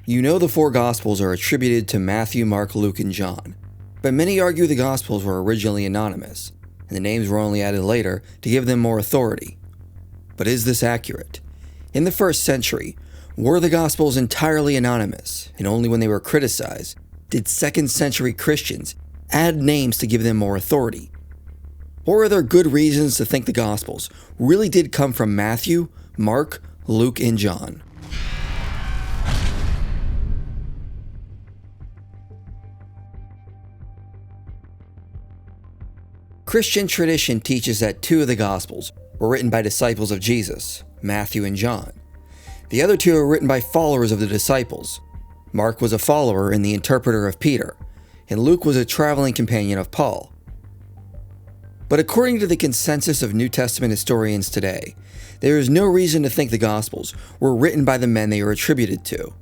You know the four Gospels are attributed to Matthew, Mark, Luke, and John, but many argue the Gospels were originally anonymous, and the names were only added later to give them more authority. But is this accurate? In the first century, were the Gospels entirely anonymous, and only when they were criticized did second century Christians add names to give them more authority? Or are there good reasons to think the Gospels really did come from Matthew, Mark, Luke, and John? Christian tradition teaches that two of the Gospels were written by disciples of Jesus, Matthew and John. The other two were written by followers of the disciples. Mark was a follower and the interpreter of Peter, and Luke was a traveling companion of Paul. But according to the consensus of New Testament historians today, there is no reason to think the Gospels were written by the men they are attributed to.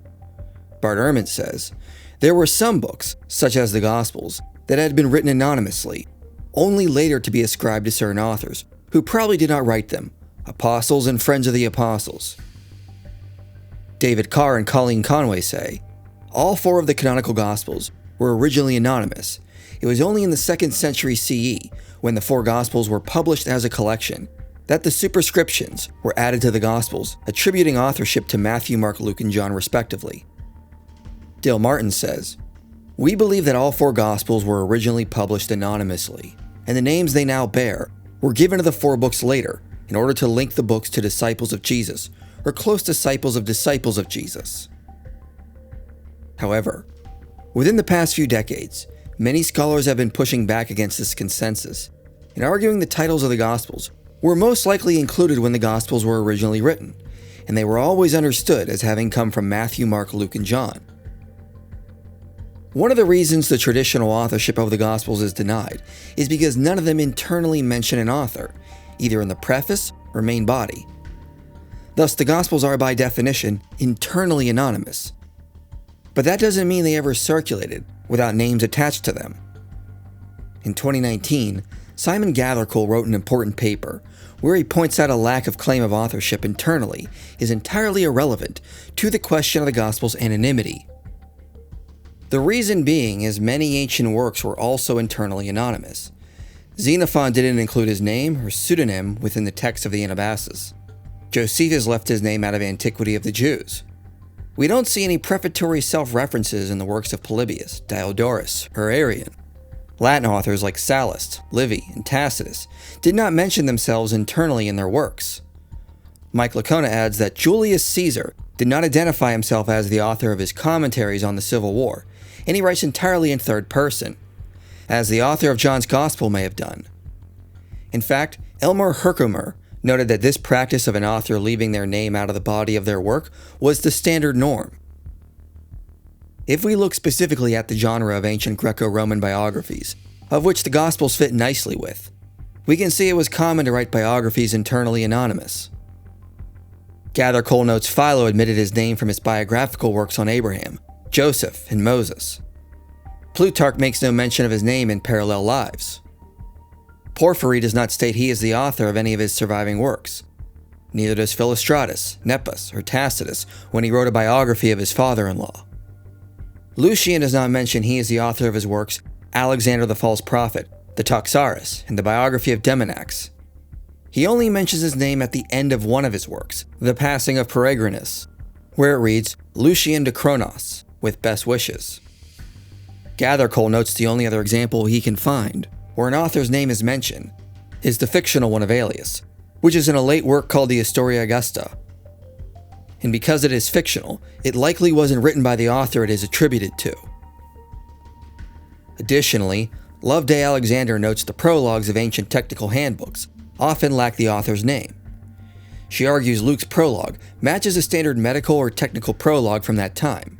Bart Ehrman says, there were some books, such as the Gospels, that had been written anonymously, only later to be ascribed to certain authors, who probably did not write them, apostles and friends of the apostles. David Carr and Colleen Conway say, all four of the canonical Gospels were originally anonymous. It was only in the 2nd century CE, when the four Gospels were published as a collection, that the superscriptions were added to the Gospels, attributing authorship to Matthew, Mark, Luke, and John respectively. Dale Martin says, we believe that all four Gospels were originally published anonymously, and the names they now bear were given to the four books later in order to link the books to disciples of Jesus, or close disciples of Jesus. However, within the past few decades, many scholars have been pushing back against this consensus and arguing the titles of the Gospels were most likely included when the Gospels were originally written, and they were always understood as having come from Matthew, Mark, Luke, and John. One of the reasons the traditional authorship of the Gospels is denied is because none of them internally mention an author, either in the preface or main body. Thus, the Gospels are by definition internally anonymous. But that doesn't mean they ever circulated without names attached to them. In 2019, Simon Gathercole wrote an important paper where he points out a lack of claim of authorship internally is entirely irrelevant to the question of the Gospel's anonymity. The reason being is many ancient works were also internally anonymous. Xenophon didn't include his name or pseudonym within the text of the Anabasis. Josephus left his name out of Antiquity of the Jews. We don't see any prefatory self-references in the works of Polybius, Diodorus, or Arrian. Latin authors like Sallust, Livy, and Tacitus did not mention themselves internally in their works. Mike Licona adds that Julius Caesar did not identify himself as the author of his commentaries on the Civil War, and he writes entirely in third person, as the author of John's Gospel may have done. In fact, Elmer Herkomer noted that this practice of an author leaving their name out of the body of their work was the standard norm. If we look specifically at the genre of ancient Greco-Roman biographies, of which the Gospels fit nicely with, we can see it was common to write biographies internally anonymous. Gathercole notes Philo omitted his name from his biographical works on Abraham, Joseph, and Moses. Plutarch makes no mention of his name in Parallel Lives. Porphyry does not state he is the author of any of his surviving works. Neither does Philostratus, Nepos, or Tacitus when he wrote a biography of his father-in-law. Lucian does not mention he is the author of his works Alexander the False Prophet, the Toxaris, and the biography of Demonax. He only mentions his name at the end of one of his works, The Passing of Peregrinus, where it reads Lucian de Chronos, with best wishes. Gathercole notes the only other example he can find, where an author's name is mentioned, is the fictional one of Aelius, which is in a late work called the Historia Augusta. And because it is fictional, it likely wasn't written by the author it is attributed to. Additionally, Loveday Alexander notes the prologues of ancient technical handbooks often lack the author's name. She argues Luke's prologue matches a standard medical or technical prologue from that time,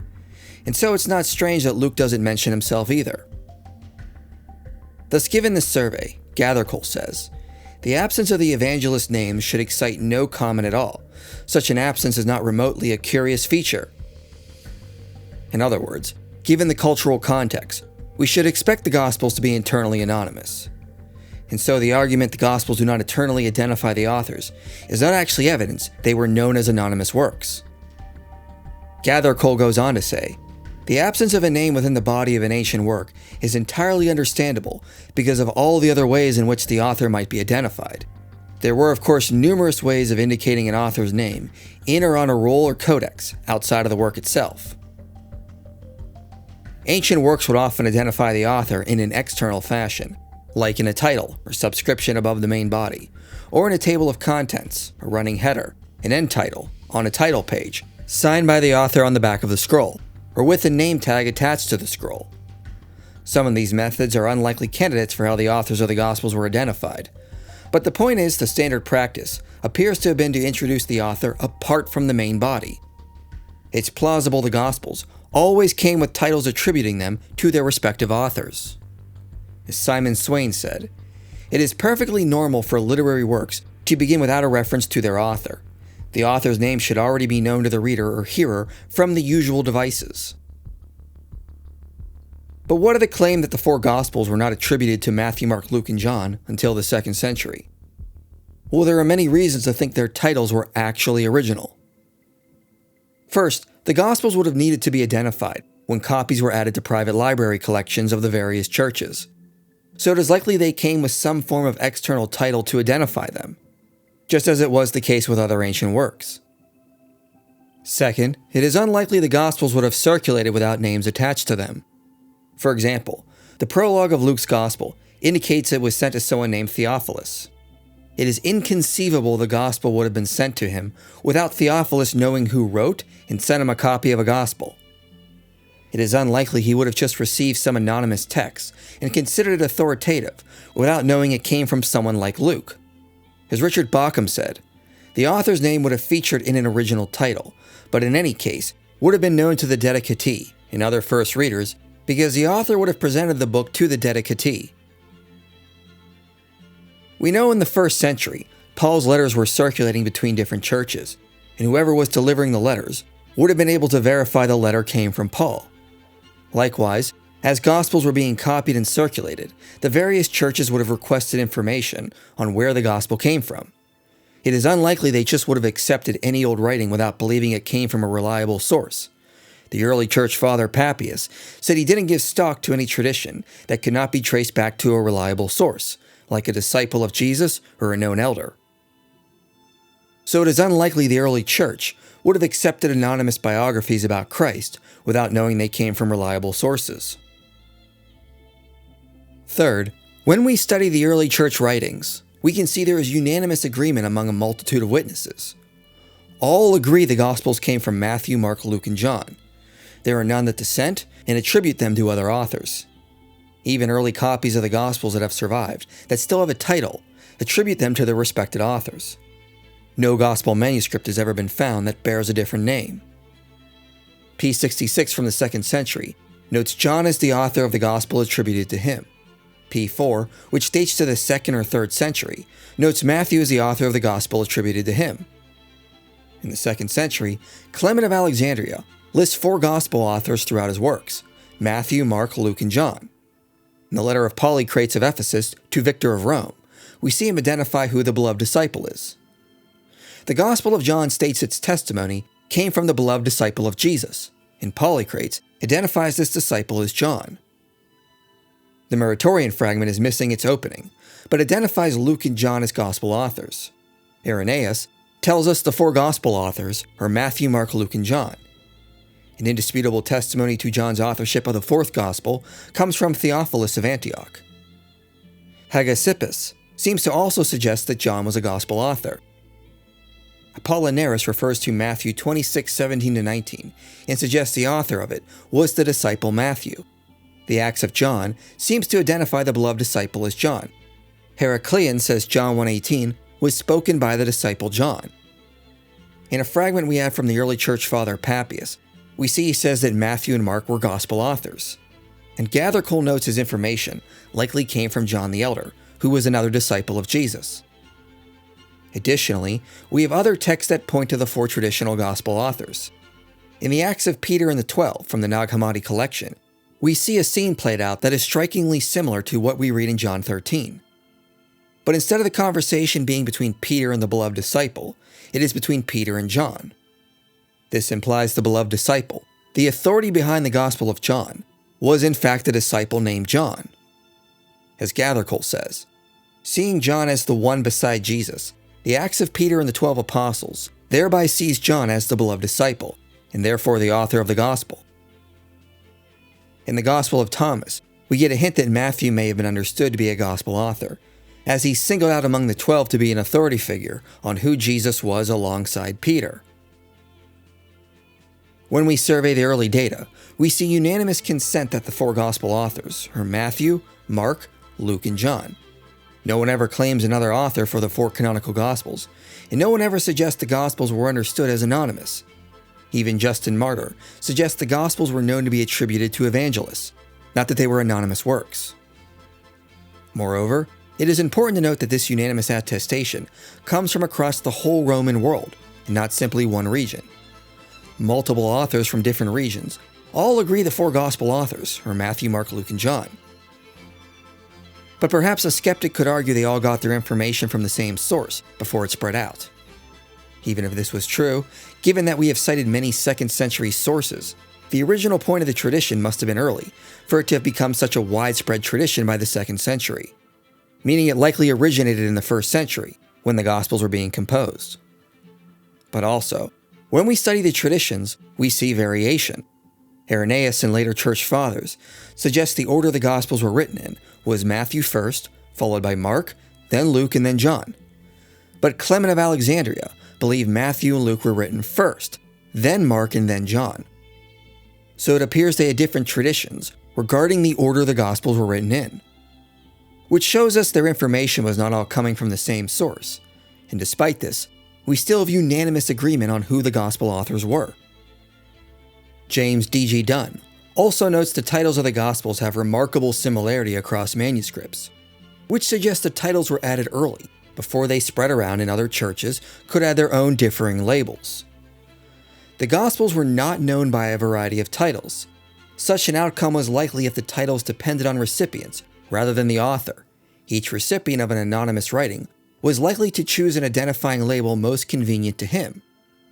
and so it's not strange that Luke doesn't mention himself either. Thus, given this survey, Gathercole says, the absence of the evangelist names should excite no comment at all. Such an absence is not remotely a curious feature. In other words, given the cultural context, we should expect the Gospels to be internally anonymous. And so the argument the Gospels do not eternally identify the authors is not actually evidence they were known as anonymous works. Gathercole goes on to say, "The absence of a name within the body of an ancient work is entirely understandable because of all the other ways in which the author might be identified. There were, of course, numerous ways of indicating an author's name in or on a roll or codex outside of the work itself. Ancient works would often identify the author in an external fashion, like in a title or subscription above the main body, or in a table of contents, a running header, an end title, on a title page, signed by the author on the back of the scroll, or with a name tag attached to the scroll. Some of these methods are unlikely candidates for how the authors of the Gospels were identified. But the point is, the standard practice appears to have been to introduce the author apart from the main body. It's plausible the Gospels always came with titles attributing them to their respective authors. As Simon Swain said, "It is perfectly normal for literary works to begin without a reference to their author. The author's name should already be known to the reader or hearer from the usual devices." But what of the claim that the four Gospels were not attributed to Matthew, Mark, Luke, and John until the 2nd century? Well, there are many reasons to think their titles were actually original. First, the Gospels would have needed to be identified when copies were added to private library collections of the various churches. So it is likely they came with some form of external title to identify them, just as it was the case with other ancient works. Second, it is unlikely the Gospels would have circulated without names attached to them. For example, the prologue of Luke's Gospel indicates it was sent to someone named Theophilus. It is inconceivable the Gospel would have been sent to him without Theophilus knowing who wrote and sent him a copy of a Gospel. It is unlikely he would have just received some anonymous text and considered it authoritative without knowing it came from someone like Luke. As Richard Bauckham said, the author's name would have featured in an original title, but in any case would have been known to the dedicatee and other first readers because the author would have presented the book to the dedicatee. We know in the 1st century, Paul's letters were circulating between different churches, and whoever was delivering the letters would have been able to verify the letter came from Paul. Likewise, as Gospels were being copied and circulated, the various churches would have requested information on where the Gospel came from. It is unlikely they just would have accepted any old writing without believing it came from a reliable source. The early church father Papias said he didn't give stock to any tradition that could not be traced back to a reliable source, like a disciple of Jesus or a known elder. So it is unlikely the early church would have accepted anonymous biographies about Christ without knowing they came from reliable sources. Third, when we study the early church writings, we can see there is unanimous agreement among a multitude of witnesses. All agree the Gospels came from Matthew, Mark, Luke, and John. There are none that dissent and attribute them to other authors. Even early copies of the Gospels that have survived, that still have a title, attribute them to their respected authors. No Gospel manuscript has ever been found that bears a different name. P66 from the 2nd century notes John as the author of the Gospel attributed to him. P4, which dates to the 2nd or 3rd century, notes Matthew as the author of the Gospel attributed to him. In the 2nd century, Clement of Alexandria lists 4 Gospel authors throughout his works: Matthew, Mark, Luke, and John. In the letter of Polycrates of Ephesus to Victor of Rome, we see him identify who the beloved disciple is. The Gospel of John states its testimony came from the beloved disciple of Jesus, and Polycrates identifies this disciple as John. The Muratorian fragment is missing its opening, but identifies Luke and John as Gospel authors. Irenaeus tells us the 4 Gospel authors are Matthew, Mark, Luke, and John. An indisputable testimony to John's authorship of the 4th Gospel comes from Theophilus of Antioch. Hegesippus seems to also suggest that John was a Gospel author. Apollinaris refers to Matthew 26:17-19 and suggests the author of it was the disciple Matthew. The Acts of John seems to identify the beloved disciple as John. Heraclean says John 1:18 was spoken by the disciple John. In a fragment we have from the early church father Papias, we see he says that Matthew and Mark were Gospel authors. And Gathercole notes his information likely came from John the Elder, who was another disciple of Jesus. Additionally, we have other texts that point to the 4 traditional Gospel authors. In the Acts of Peter and the 12 from the Nag Hammadi collection, we see a scene played out that is strikingly similar to what we read in John 13. But instead of the conversation being between Peter and the beloved disciple, it is between Peter and John. This implies the beloved disciple, the authority behind the Gospel of John, was in fact a disciple named John. As Gathercole says, seeing John as the one beside Jesus, the Acts of Peter and the 12 apostles thereby sees John as the beloved disciple, and therefore the author of the Gospel. In the Gospel of Thomas, we get a hint that Matthew may have been understood to be a Gospel author, as he's singled out among the 12 to be an authority figure on who Jesus was alongside Peter. When we survey the early data, we see unanimous consent that the four Gospel authors are Matthew, Mark, Luke, and John. No one ever claims another author for the four canonical Gospels, and no one ever suggests the Gospels were understood as anonymous. Even Justin Martyr suggests the Gospels were known to be attributed to evangelists, not that they were anonymous works. Moreover, it is important to note that this unanimous attestation comes from across the whole Roman world, and not simply one region. Multiple authors from different regions all agree the four Gospel authors are Matthew, Mark, Luke, and John. But perhaps a skeptic could argue they all got their information from the same source before it spread out. Even if this was true, given that we have cited many 2nd century sources, the original point of the tradition must have been early for it to have become such a widespread tradition by the 2nd century, meaning it likely originated in the 1st century when the Gospels were being composed. But also, when we study the traditions, we see variation. Irenaeus and later church fathers suggest the order the Gospels were written in was Matthew first, followed by Mark, then Luke, and then John. But Clement of Alexandria believed Matthew and Luke were written first, then Mark, and then John. So it appears they had different traditions regarding the order the Gospels were written in, which shows us their information was not all coming from the same source, and despite this, we still have unanimous agreement on who the Gospel authors were. James D.G. Dunn also notes the titles of the Gospels have remarkable similarity across manuscripts, which suggests the titles were added early, before they spread around and other churches could add their own differing labels. The Gospels were not known by a variety of titles. Such an outcome was likely if the titles depended on recipients rather than the author. Each recipient of an anonymous writing was likely to choose an identifying label most convenient to him.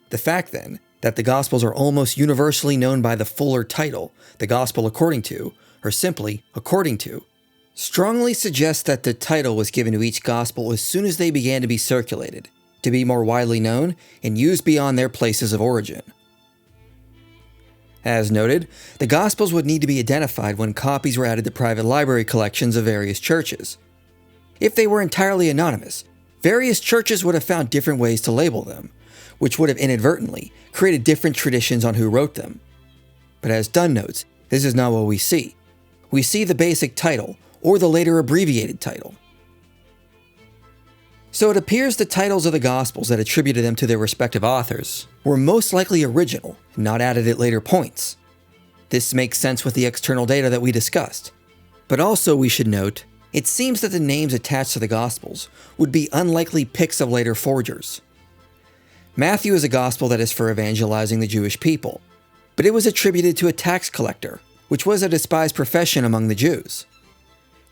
The fact, then, that the Gospels are almost universally known by the fuller title, the Gospel according to, or simply according to, strongly suggests that the title was given to each Gospel as soon as they began to be circulated, to be more widely known and used beyond their places of origin. As noted, the Gospels would need to be identified when copies were added to private library collections of various churches. If they were entirely anonymous, various churches would have found different ways to label them, which would have inadvertently created different traditions on who wrote them. But as Dunn notes, this is not what we see. We see the basic title, or the later abbreviated title. So it appears the titles of the Gospels that attributed them to their respective authors were most likely original, not added at later points. This makes sense with the external data that we discussed. But also we should note, it seems that the names attached to the Gospels would be unlikely picks of later forgers. Matthew is a Gospel that is for evangelizing the Jewish people, but it was attributed to a tax collector, which was a despised profession among the Jews.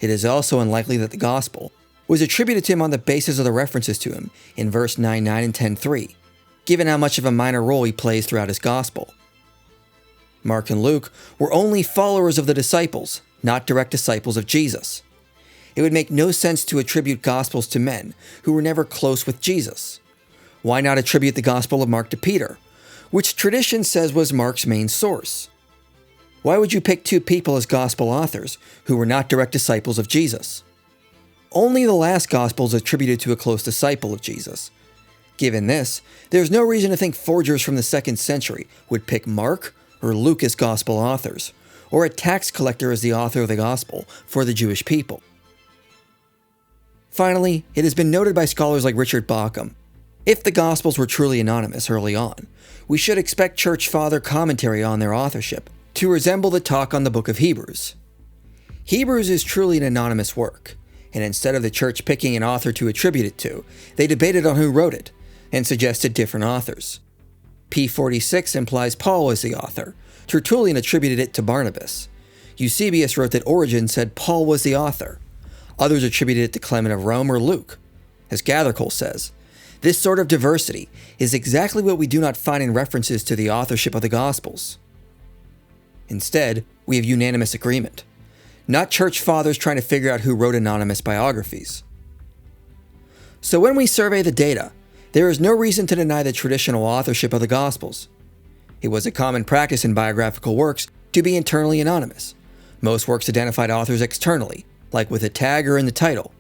It is also unlikely that the Gospel was attributed to him on the basis of the references to him in verse 9:9 and 10:3, given how much of a minor role he plays throughout his Gospel. Mark and Luke were only followers of the disciples, not direct disciples of Jesus. It would make no sense to attribute Gospels to men who were never close with Jesus. Why not attribute the Gospel of Mark to Peter, which tradition says was Mark's main source? Why would you pick two people as Gospel authors who were not direct disciples of Jesus? Only the last Gospel is attributed to a close disciple of Jesus. Given this, there's no reason to think forgers from the 2nd century would pick Mark or Luke as Gospel authors, or a tax collector as the author of the Gospel for the Jewish people. Finally, it has been noted by scholars like Richard Bauckham, if the Gospels were truly anonymous early on, we should expect church father commentary on their authorship to resemble the talk on the book of Hebrews. Hebrews is truly an anonymous work, and instead of the church picking an author to attribute it to, they debated on who wrote it, and suggested different authors. P46 implies Paul was the author. Tertullian attributed it to Barnabas. Eusebius wrote that Origen said Paul was the author. Others attributed it to Clement of Rome or Luke. As Gathercole says, This sort of diversity is exactly what we do not find in references to the authorship of the Gospels. Instead, we have unanimous agreement, not church fathers trying to figure out who wrote anonymous biographies. So when we survey the data, there is no reason to deny the traditional authorship of the Gospels. It was a common practice in biographical works to be internally anonymous. Most works identified authors externally, like with a tag or in the title.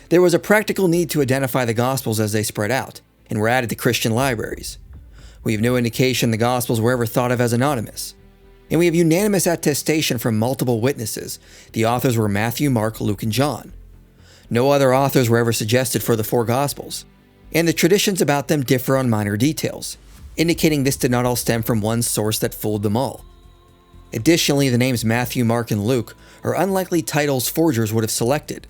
There was a practical need to identify the Gospels as they spread out and were added to Christian libraries. We have no indication the Gospels were ever thought of as anonymous. And we have unanimous attestation from multiple witnesses. The authors were Matthew, Mark, Luke, and John. No other authors were ever suggested for the four Gospels, and the traditions about them differ on minor details, indicating this did not all stem from one source that fooled them all. Additionally, the names Matthew, Mark, and Luke are unlikely titles forgers would have selected,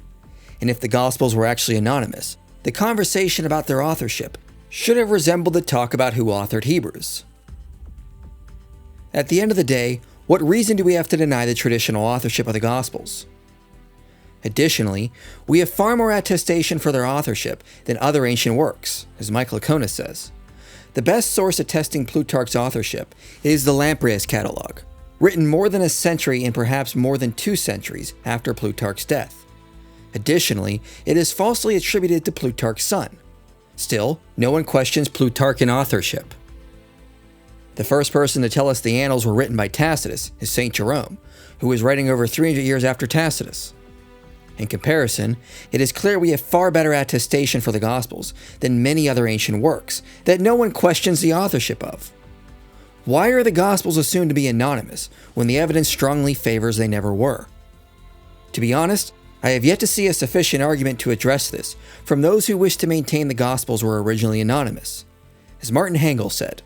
and if the Gospels were actually anonymous, the conversation about their authorship should have resembled the talk about who authored Hebrews. At the end of the day, what reason do we have to deny the traditional authorship of the Gospels? Additionally, we have far more attestation for their authorship than other ancient works, as Michael Licona says. The best source attesting Plutarch's authorship is the Lamprias Catalog, written more than a century and perhaps more than 2 centuries after Plutarch's death. Additionally, it is falsely attributed to Plutarch's son. Still, no one questions Plutarchian authorship. The first person to tell us the annals were written by Tacitus is St. Jerome, who was writing over 300 years after Tacitus. In comparison, it is clear we have far better attestation for the Gospels than many other ancient works that no one questions the authorship of. Why are the Gospels assumed to be anonymous when the evidence strongly favors they never were? To be honest, I have yet to see a sufficient argument to address this from those who wish to maintain the Gospels were originally anonymous. As Martin Hengel said,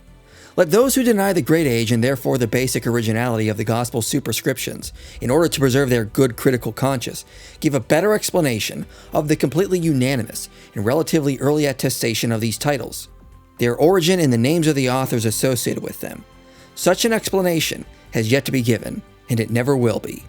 "Let those who deny the great age and therefore the basic originality of the Gospel superscriptions, in order to preserve their good critical conscience, give a better explanation of the completely unanimous and relatively early attestation of these titles, their origin and the names of the authors associated with them. Such an explanation has yet to be given, and it never will be."